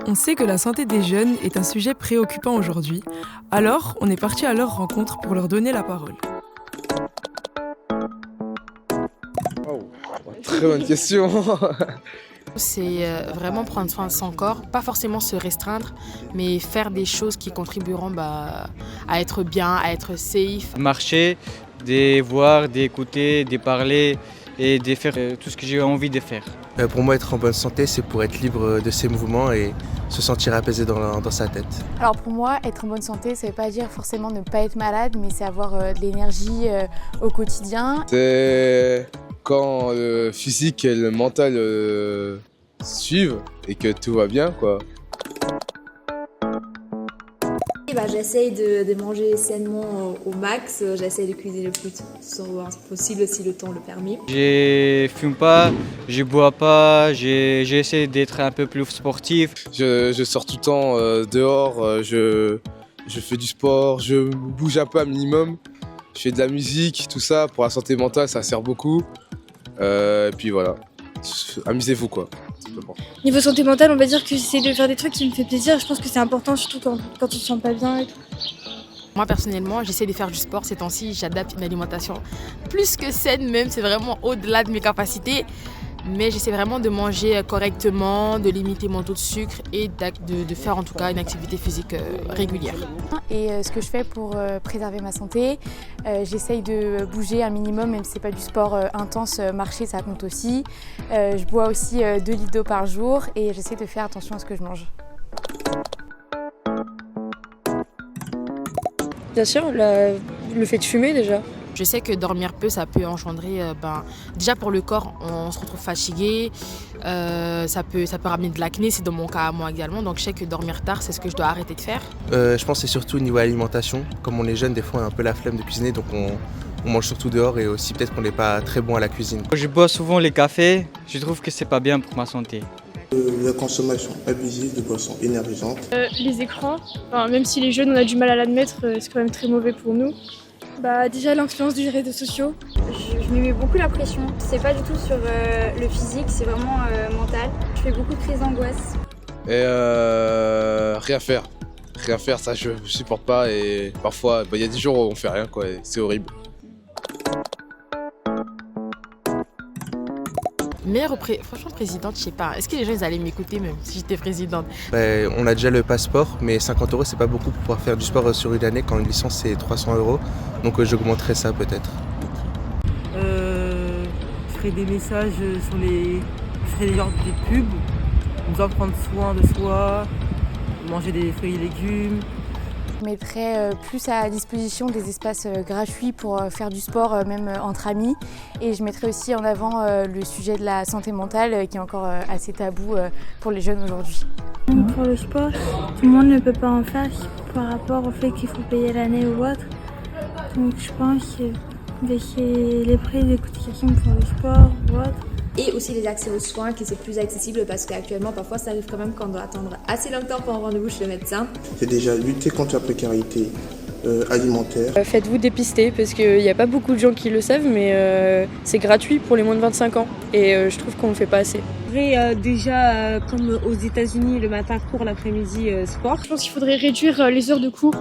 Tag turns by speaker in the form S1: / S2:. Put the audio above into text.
S1: On sait que la santé des jeunes est un sujet préoccupant aujourd'hui, alors on est parti à leur rencontre pour leur donner la parole.
S2: Oh, très bonne question.
S3: C'est vraiment prendre soin de son corps, pas forcément se restreindre, mais faire des choses qui contribueront à être bien, à être safe.
S4: Marcher, de voir, d'écouter, de parler et de faire tout ce que j'ai envie de faire.
S5: Pour moi, être en bonne santé, c'est pour être libre de ses mouvements et se sentir apaisé dans sa tête.
S6: Alors pour moi, être en bonne santé, ça ne veut pas dire forcément ne pas être malade, mais c'est avoir de l'énergie au quotidien.
S2: C'est quand le physique et le mental suivent et que tout va bien, quoi.
S7: J'essaye de manger sainement au max, j'essaye de cuisiner le plus possible si le temps le permet.
S4: Je fume pas, je bois pas, j'essaie d'être un peu plus sportif.
S2: Je sors tout le temps dehors, je fais du sport, je bouge un peu un minimum, je fais de la musique, tout ça pour la santé mentale, ça sert beaucoup. Et puis voilà, amusez-vous quoi.
S8: Niveau santé mentale, on va dire que j'essaie de faire des trucs qui me font plaisir. Je pense que c'est important, surtout quand tu te sens pas bien et tout.
S3: Moi personnellement, j'essaie de faire du sport ces temps-ci, j'adapte une alimentation plus que saine même, c'est vraiment au-delà de mes capacités. Mais j'essaie vraiment de manger correctement, de limiter mon taux de sucre et de faire en tout cas une activité physique régulière.
S6: Et ce que je fais pour préserver ma santé, j'essaye de bouger un minimum, même si ce n'est pas du sport intense, marcher ça compte aussi. Je bois aussi 2 litres d'eau par jour et j'essaie de faire attention à ce que je mange.
S8: Bien sûr, le fait de fumer déjà.
S3: Je sais que dormir peu, ça peut engendrer, déjà pour le corps, on se retrouve fatigué, ça peut ramener de l'acné, c'est dans mon cas à moi également, donc je sais que dormir tard, c'est ce que je dois arrêter de faire.
S5: Je pense que c'est surtout au niveau alimentation. Comme on est jeune, des fois on a un peu la flemme de cuisiner, donc on mange surtout dehors et aussi peut-être qu'on n'est pas très bon à la cuisine.
S4: Je bois souvent les cafés, je trouve que c'est pas bien pour ma santé.
S9: La consommation abusive de boissons énergisantes.
S8: Les écrans, même si les jeunes on a du mal à l'admettre, c'est quand même très mauvais pour nous. Déjà l'influence des réseaux sociaux.
S10: Je me mets beaucoup la pression. C'est pas du tout sur le physique, c'est vraiment mental. Je fais beaucoup de crises d'angoisse.
S2: Et rien faire. Rien faire, ça je supporte pas et parfois y a des jours où on fait rien quoi, et c'est horrible.
S3: Meilleure franchement présidente, je sais pas, est-ce que les gens ils allaient m'écouter même si j'étais présidente?
S5: On a déjà le passeport, mais 50 € c'est pas beaucoup pour pouvoir faire du sport sur une année quand une licence c'est 300 €. Donc j'augmenterai ça peut-être.
S1: Je ferai des messages je ferai des pubs, nous en prendre soin de soi, manger des fruits et légumes.
S6: Je mettrai plus à disposition des espaces gratuits pour faire du sport, même entre amis. Et je mettrai aussi en avant le sujet de la santé mentale qui est encore assez tabou pour les jeunes aujourd'hui.
S8: Pour le sport, tout le monde ne peut pas en faire par rapport au fait qu'il faut payer l'année ou autre. Donc je pense que baisser les prix des cotisations pour le sport ou autre.
S7: Et aussi les accès aux soins, qui c'est plus accessible parce qu'actuellement parfois ça arrive quand même qu'on doit attendre assez longtemps pour un rendez-vous chez le médecin.
S9: C'est déjà lutter contre la précarité alimentaire.
S8: Faites-vous dépister parce qu'il n'y a pas beaucoup de gens qui le savent, mais c'est gratuit pour les moins de 25 ans et je trouve qu'on ne le fait pas assez.
S11: Déjà, comme aux États-Unis, le matin cours, l'après-midi sport.
S8: Je pense qu'il faudrait réduire les heures de cours.